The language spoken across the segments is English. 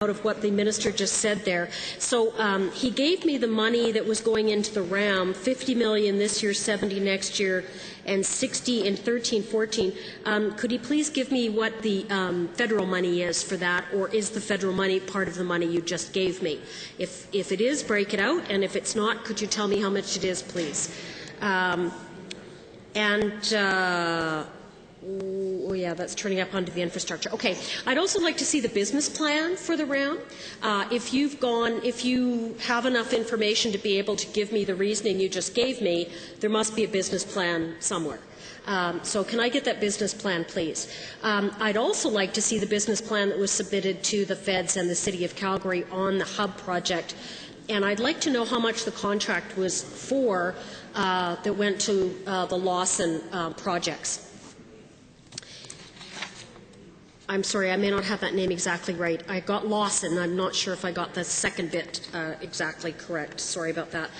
out of what the minister just said there. So he gave me the money that was going into the RAM, 50 million this year, 70 next year, and 60 in 13-14. Could he please give me what the federal money is for that, or is the federal money part of the money you just gave me? If it is, break it out, and if it's not, could you tell me how much it is, please? Oh yeah, that's turning up onto the infrastructure. Okay, I'd also like to see the business plan for the RAM. If you have enough information to be able to give me the reasoning you just gave me, there must be a business plan somewhere. So can I get that business plan, please? I'd also like to see the business plan that was submitted to the feds and the City of Calgary on the hub project. And I'd like to know how much the contract was for that went to the Lawson projects. I'm sorry, I may not have that name exactly right. I got Lawson. I'm not sure if I got the second bit exactly correct. Sorry about that.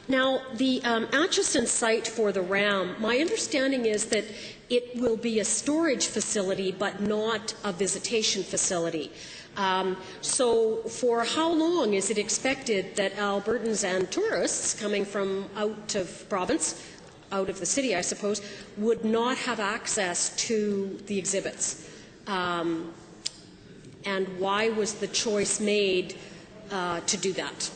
Now, the Atchison site for the RAM, my understanding is that it will be a storage facility but not a visitation facility. So for how long is it expected that Albertans and tourists coming from out of province, out of the city, I suppose, would not have access to the exhibits? And why was the choice made to do that,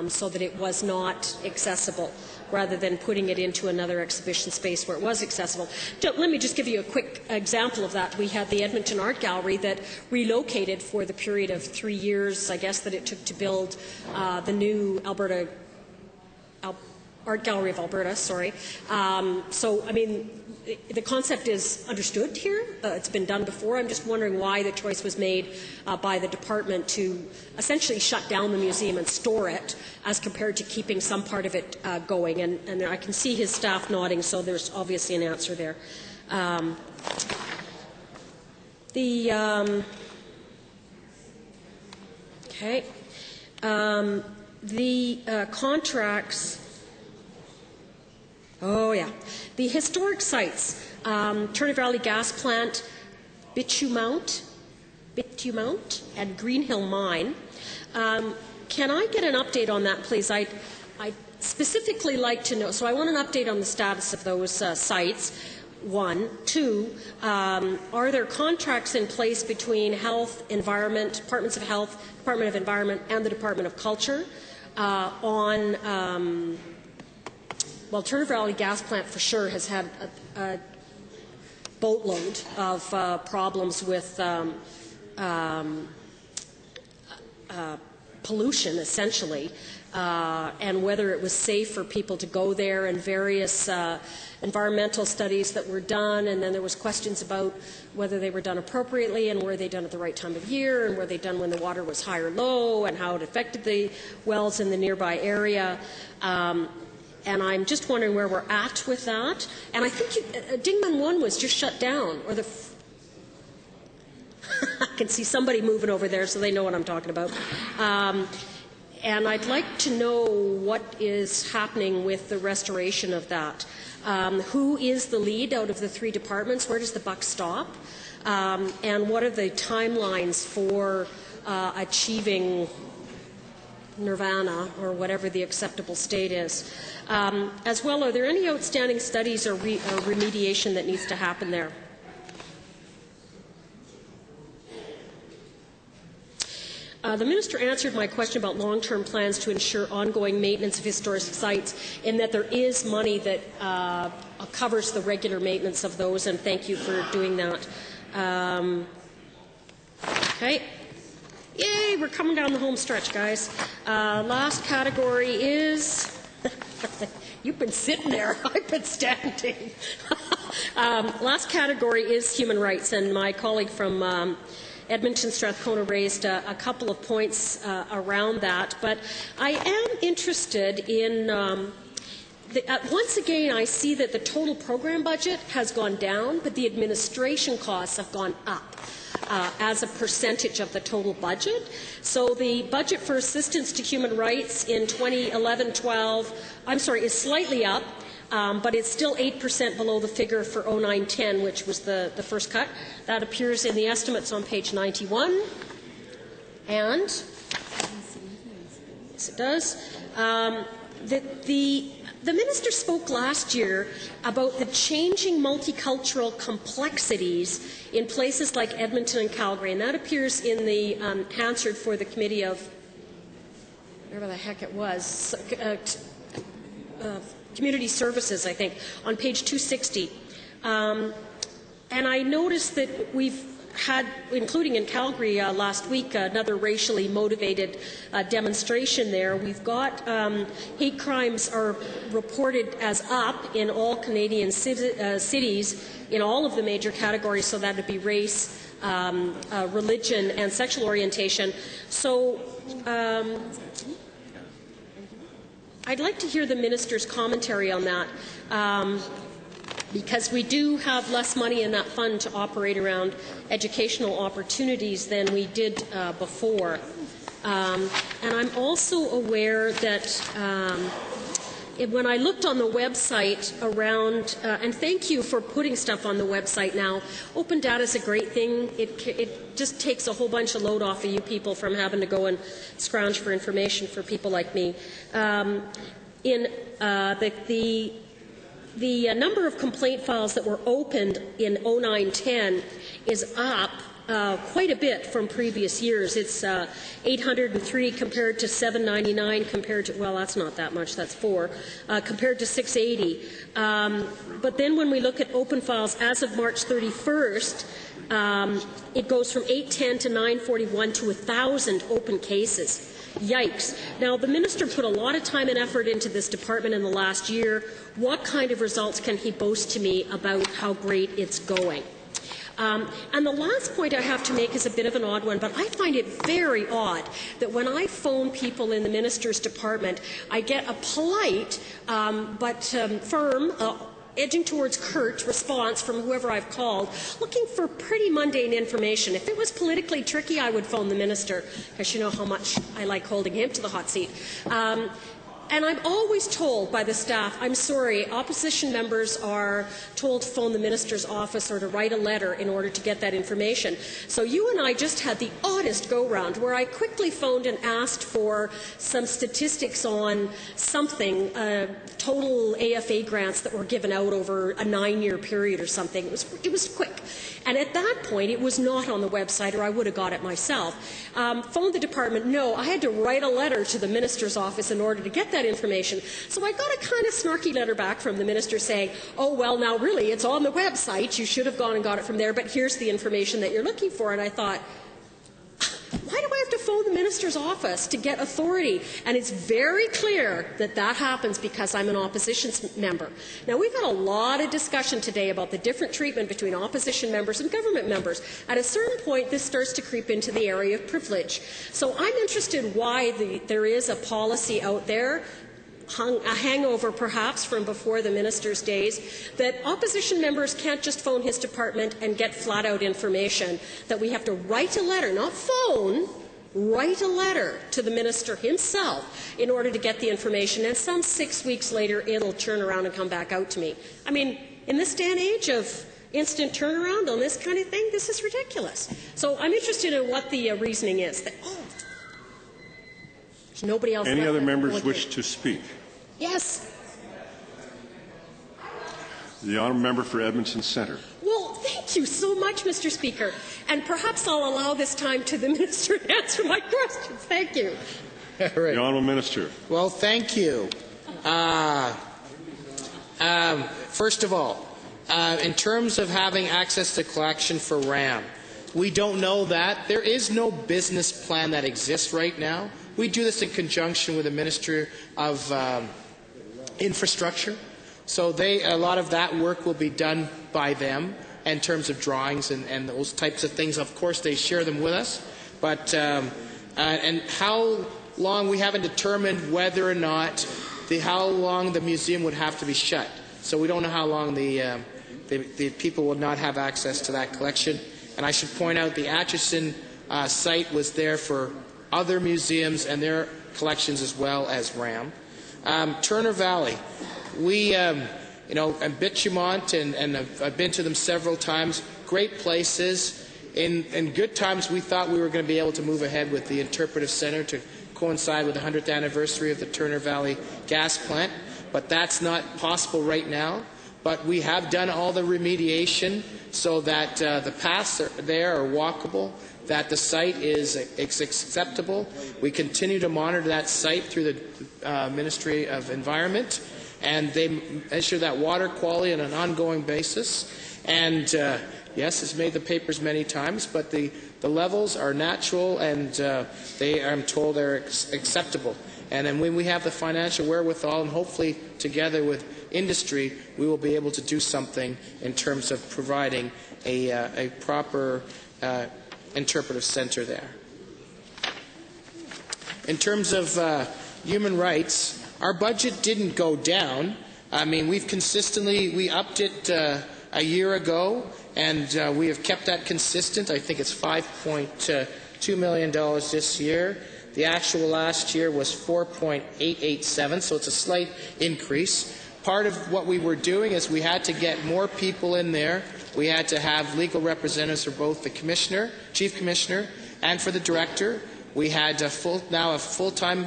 so that it was not accessible, rather than putting it into another exhibition space where it was accessible? Let me just give you a quick example of that. We had the Edmonton Art Gallery that relocated for the period of 3 years, I guess, that it took to build the new Art Gallery of Alberta, sorry. So, I mean, the concept is understood here. It's been done before. I'm just wondering why the choice was made by the department to essentially shut down the museum and store it, as compared to keeping some part of it going. And I can see his staff nodding, so there's obviously an answer there. The contracts. Oh, yeah. The historic sites, Turner Valley Gas Plant, Bitumount, and Green Hill Mine. Can I get an update on that, please? I'd specifically like to know, so I want an update on the status of those sites, one. Two, are there contracts in place between Health, Environment, Departments of Health, Department of Environment, and the Department of Culture on... Well, Turner Valley Gas Plant for sure has had a boatload of problems with pollution, essentially, and whether it was safe for people to go there, and various environmental studies that were done, and then there was questions about whether they were done appropriately, and were they done at the right time of year, and were they done when the water was high or low, and how it affected the wells in the nearby area. And I'm just wondering where we're at with that. And I think Dingman 1 was just shut down, or the... I can see somebody moving over there, so they know what I'm talking about. And I'd like to know what is happening with the restoration of that. Who is the lead out of the 3 departments? Where does the buck stop? And what are the timelines for achieving nirvana, or whatever the acceptable state is? As well, are there any outstanding studies or remediation that needs to happen there? The minister answered my question about long-term plans to ensure ongoing maintenance of historic sites, in that there is money that covers the regular maintenance of those, and thank you for doing that. Okay. Yay, we're coming down the home stretch, guys. Last category is... You've been sitting there. I've been standing. Last category is human rights, and my colleague from Edmonton Strathcona raised a couple of points around that. But I am interested in... once again, I see that the total program budget has gone down, but the administration costs have gone up as a percentage of the total budget. So the budget for assistance to human rights in 2011-12, is slightly up, but it's still 8% below the figure for 09-10, which was the first cut. That appears in the estimates on page 91. And, yes it does, the minister spoke last year about the changing multicultural complexities in places like Edmonton and Calgary, and that appears in the Hansard for the Committee of, whatever the heck it was, Community Services, I think, on page 260. And I noticed that we've had, including in Calgary last week, another racially motivated demonstration there. We've got hate crimes are reported as up in all Canadian cities in all of the major categories, so that would be race, religion, and sexual orientation. So I'd like to hear the minister's commentary on that. Because we do have less money in that fund to operate around educational opportunities than we did before. And I'm also aware that when I looked on the website around, and thank you for putting stuff on the website now, open data is a great thing. It just takes a whole bunch of load off of you people from having to go and scrounge for information for people like me. The number of complaint files that were opened in 09-10 is up quite a bit from previous years. It's 803 compared to 799 compared to, well, that's not that much, that's 4, compared to 680. But then when we look at open files as of March 31st, it goes from 810 to 941 to 1,000 open cases. Yikes. Now, the minister put a lot of time and effort into this department in the last year. What kind of results can he boast to me about how great it's going? And the last point I have to make is a bit of an odd one, but I find it very odd that when I phone people in the minister's department, I get a polite but firm, edging towards curt response from whoever I've called, looking for pretty mundane information. If it was politically tricky, I would phone the minister, because you know how much I like holding him to the hot seat. And I'm always told by the staff, I'm sorry, opposition members are told to phone the minister's office or to write a letter in order to get that information. So you and I just had the oddest go-round where I quickly phoned and asked for some statistics on something, total AFA grants that were given out over a 9-year period or something. It was quick. And at that point, it was not on the website, or I would have got it myself. Phoned the department, no, I had to write a letter to the minister's office in order to get that information. So I got a kind of snarky letter back from the minister saying, oh, well, now really, it's on the website. You should have gone and got it from there, but here's the information that you're looking for. And I thought, why do I have to phone the minister's office to get authority? And it's very clear that that happens because I'm an opposition member. Now, we've had a lot of discussion today about the different treatment between opposition members and government members. At a certain point, this starts to creep into the area of privilege. So I'm interested why there is a policy out there, a hangover perhaps from before the minister's days, that opposition members can't just phone his department and get flat-out information, that we have to write a letter, not phone, write a letter to the minister himself in order to get the information, and some 6 weeks later it'll turn around and come back out to me. I mean, in this day and age of instant turnaround on this kind of thing, this is ridiculous. So I'm interested in what the reasoning is. That, there's nobody else. Any other members wish to speak? Yes. The honourable member for Edmonton Centre. Well, thank you so much, Mr. Speaker. And perhaps I'll allow this time to the minister to answer my questions. Thank you. Right. The honourable minister. Well, thank you. First of all, in terms of having access to collection for RAM, we don't know that. There is no business plan that exists right now. We do this in conjunction with the Minister of Infrastructure. So a lot of that work will be done by them in terms of drawings and those types of things. Of course, they share them with us. But and how long, we haven't determined whether or not how long the museum would have to be shut. So we don't know how long the people will not have access to that collection. And I should point out the Atchison site was there for other museums and their collections as well as RAM. Turner Valley, we, and Bichemont, and I've been to them several times, great places. In good times, we thought we were going to be able to move ahead with the interpretive center to coincide with the 100th anniversary of the Turner Valley gas plant, but that's not possible right now. But we have done all the remediation so that the paths there are walkable, that the site is acceptable. We continue to monitor that site through the Ministry of Environment, and they measure that water quality on an ongoing basis. And yes, it's made the papers many times, but the levels are natural, and they, I'm told, are acceptable. And then when we have the financial wherewithal, and hopefully together with industry, we will be able to do something in terms of providing a proper interpretive center there. In terms of human rights, our budget didn't go down. I mean, we upped it a year ago, and we have kept that consistent. I think it's $5.2 million this year. The actual last year was 4.887, so it's a slight increase. Part of what we were doing is we had to get more people in there. We had to have legal representatives for both the commissioner, chief commissioner, and for the director. We had now a full-time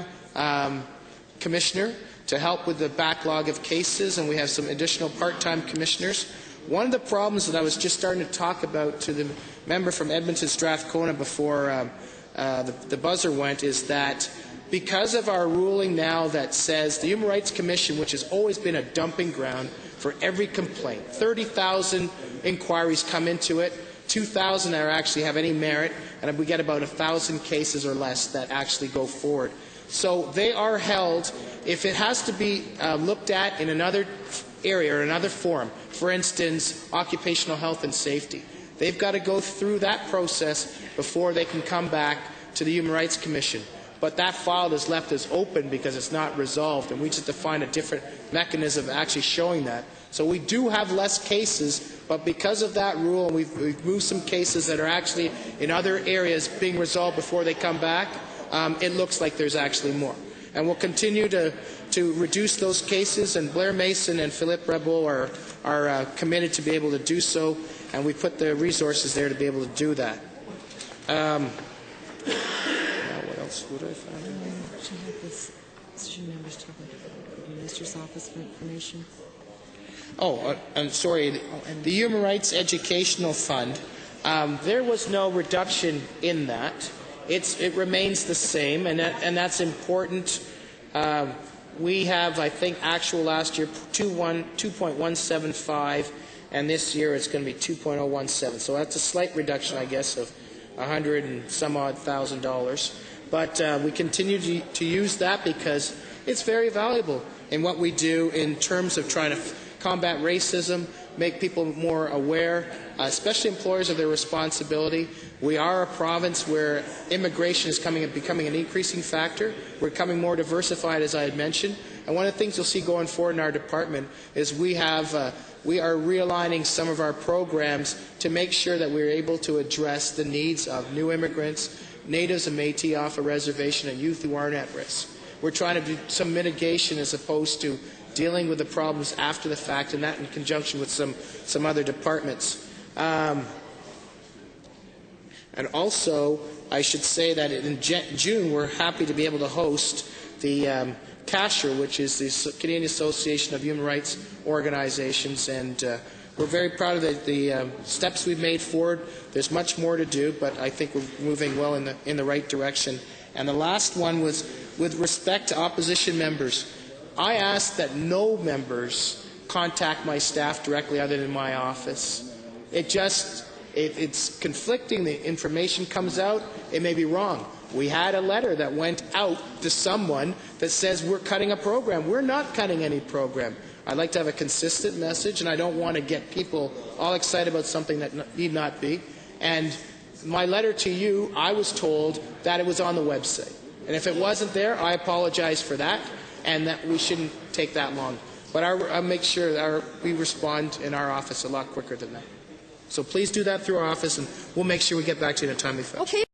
commissioner to help with the backlog of cases, and we have some additional part-time commissioners. One of the problems that I was just starting to talk about to the member from Edmonton Strathcona before the buzzer went is that because of our ruling now that says the Human Rights Commission, which has always been a dumping ground for every complaint, 30,000 inquiries come into it, 2,000 are actually have any merit, and we get about 1,000 cases or less that actually go forward. So they are held, if it has to be looked at in another area or another forum, for instance, occupational health and safety, they've got to go through that process before they can come back to the Human Rights Commission. But that file is left as open because it's not resolved, and we just have to find a different mechanism of actually showing that. So we do have less cases, but because of that rule, and we've moved some cases that are actually in other areas being resolved before they come back, it looks like there's actually more. And we'll continue to reduce those cases, and Blair Mason and Philippe Rebel are committed to be able to do so, and we put the resources there to be able to do that. What else would I find? She had this decision members talk about the Minister's Office for Information. Oh, I'm sorry. The Human Rights Educational Fund, there was no reduction in that. It remains the same, and that's important. We have, I think, actual last year 2.175, and this year it's going to be 2.017. So that's a slight reduction, I guess, of $100 and some odd thousand. But we continue to use that because it's very valuable in what we do in terms of trying to combat racism, make people more aware, especially employers, of their responsibility. We are a province where immigration is becoming an increasing factor. We're becoming more diversified, as I had mentioned. And one of the things you'll see going forward in our department is we are realigning some of our programs to make sure that we're able to address the needs of new immigrants, Natives and Métis off a reservation, and youth who aren't at risk. We're trying to do some mitigation as opposed to dealing with the problems after the fact, and that in conjunction with some other departments. And also, I should say that in June, we're happy to be able to host the CASHER, which is the Canadian Association of Human Rights Organizations, and we're very proud of the steps we've made forward. There's much more to do, but I think we're moving well in the right direction. And the last one was with respect to opposition members. I ask that no members contact my staff directly other than my office. It's conflicting. The information comes out. It may be wrong. We had a letter that went out to someone that says we're cutting a program. We're not cutting any program. I'd like to have a consistent message, and I don't want to get people all excited about something that need not be. And my letter to you, I was told that it was on the website. And if it wasn't there, I apologize for that, and that we shouldn't take that long. But I'll make sure that we respond in our office a lot quicker than that. So please do that through our office, and we'll make sure we get back to you in a timely fashion. Okay.